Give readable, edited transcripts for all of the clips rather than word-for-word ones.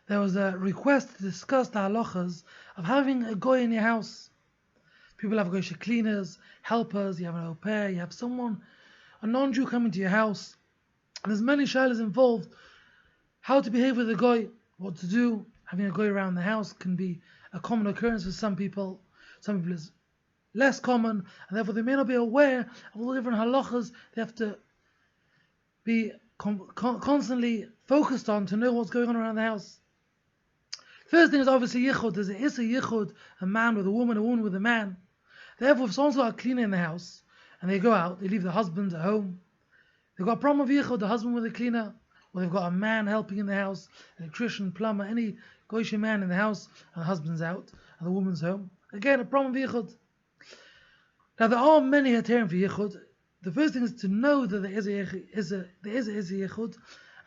there was a request to discuss the halachas of having a goy in your house. People have goyish cleaners, helpers, you have an au pair, you have someone, a non-Jew coming to your house. And there's many shilas involved. How to behave with a goy, what to do. Having a goy around the house can be a common occurrence for some people. Some people it's less common, and therefore they may not be aware of all the different halachas they have to be constantly focused on to know what's going on around the house. First thing is obviously yichud. There's a yichud, a man with a woman with a man. Therefore, if someone's got a cleaner in the house and they go out, they leave the husband at home, they've got a problem of yichud, the husband with a cleaner, or they've got a man helping in the house, electrician, plumber, any goyish man in the house, and the husband's out and the woman's home. Again, a problem of yichud. Now there are many heterim for yichud. The first thing is to know that there is a yichud,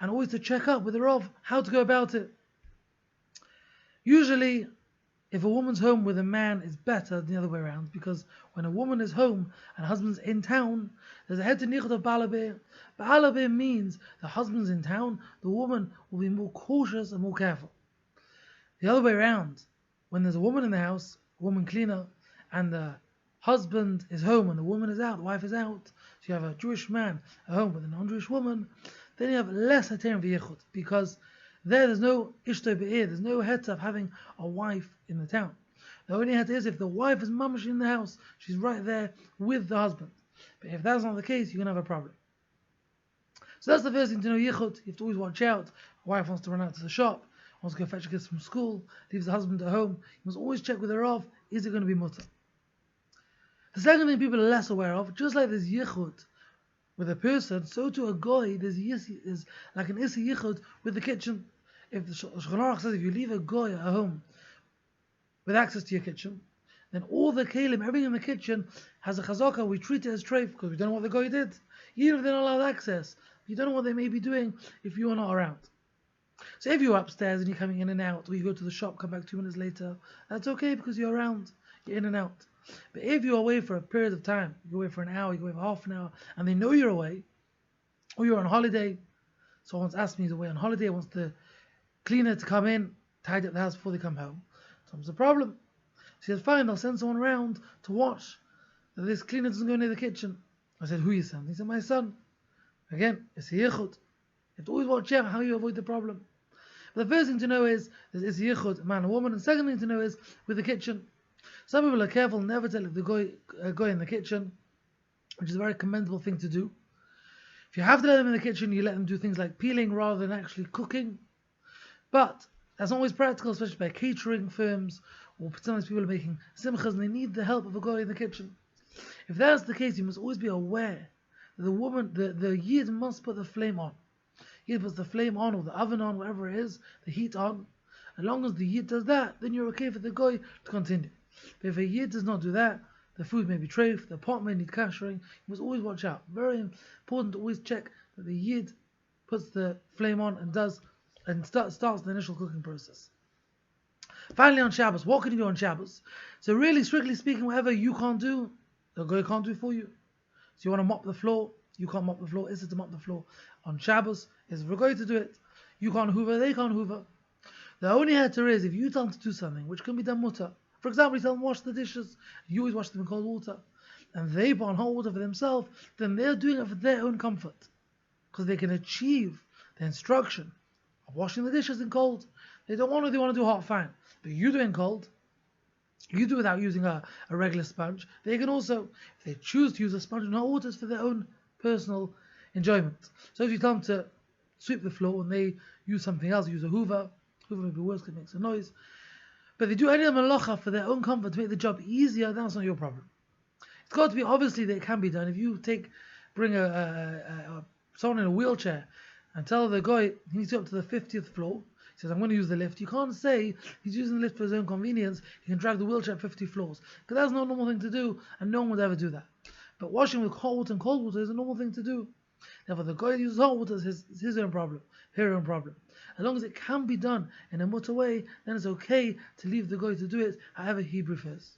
and always to check up with the Rav how to go about it. Usually, if a woman's home with a man, it's better than the other way around, because when a woman is home and her husband's in town, there's a head to nichud of balabeh. Balabeh means the husband's in town, the woman will be more cautious and more careful. The other way around, when there's a woman in the house, a woman cleaner, and the husband is home and the woman is out, the wife is out, so you have a Jewish man at home with a non-Jewish woman, then you have less heterim v'yichud, because there's no ishto be'ir, there's no heter of having a wife in the town. The only heter is if the wife is mamash in the house, she's right there with the husband. But if that's not the case, you're going to have a problem. So that's the first thing to know yichud. You have to always watch out. A wife wants to run out to the shop, wants to go fetch her kids from school, leaves the husband at home. You must always check with the Rav, is it going to be mutter? The second thing people are less aware of, just like there's yichud with a person, so to a goy, there's like an isi yichud with the kitchen. If the Shulchan Aruch says if you leave a goy at home with access to your kitchen, then all the kelim, everything in the kitchen has a chazaka. We treat it as treif because we don't know what the goy did. Even if they're not allowed access, you don't know what they may be doing if you are not around. So if you're upstairs and you're coming in and out, or you go to the shop, come back 2 minutes later, that's okay because you're around, you're in and out. But if you're away for a period of time, you go away for an hour, you go away for half an hour, and they know you're away, or you're on holiday, someone's asked me he's away on holiday, wants the cleaner to come in, tidy up the house before they come home. So it's a problem. So he said, fine, I'll send someone around to watch that this cleaner doesn't go near the kitchen. I said, who you send? He said, my son. Again, it's a yichud. You have to always watch out how you avoid the problem. But the first thing to know is it's a yichud, a man and woman. And the second thing to know is with the kitchen. Some people are careful never to let the go in the kitchen, which is a very commendable thing to do. If you have to let them in the kitchen, you let them do things like peeling rather than actually cooking. But that's not always practical, especially by catering firms, or sometimes people are making simchas and they need the help of a guy in the kitchen. If that's the case, you must always be aware that the yid must put the flame on. Yid puts the flame on, or the oven on, whatever it is, the heat on. As long as the yid does that, then you're okay for the guy to continue. But if a yid does not do that, the food may be treif, the pot may need kashering. You must always watch out. Very important to always check that the yid puts the flame on and starts the initial cooking process. Finally, on Shabbos, what can you do on Shabbos? So really, strictly speaking, whatever you can't do, the guy can't do for you. So you want to mop the floor, you can't mop the floor. Is it to mop the floor on Shabbos? Is for a guy to do it. You can't hoover, they can't hoover. The only heter is if you tell them to do something which can be done mutter. For example, you tell them wash the dishes, you always wash them in cold water, and they put on hot water for themselves, then they're doing it for their own comfort, because they can achieve the instruction of washing the dishes in cold. They want to do hot, fine, but you do it in cold. You do it without using a regular sponge. They can also, if they choose to use a sponge in hot water, it's for their own personal enjoyment. So if you tell them to sweep the floor and they use something else, use a hoover may be worse because it makes a noise. But they do any of the malacha for their own comfort to make the job easier, that's not your problem. It's got to be obviously that it can be done. If you bring someone in a wheelchair and tell the guy he needs to go up to the 50th floor, he says, I'm going to use the lift. You can't say he's using the lift for his own convenience. He can drag the wheelchair 50 floors. Because that's not a normal thing to do, and no one would ever do that. But washing with hot water and cold water is a normal thing to do. Therefore, the guy who uses hot water is his own problem, her own problem. As long as it can be done in a mutter way, then it's okay to leave the guy to do it however he prefers.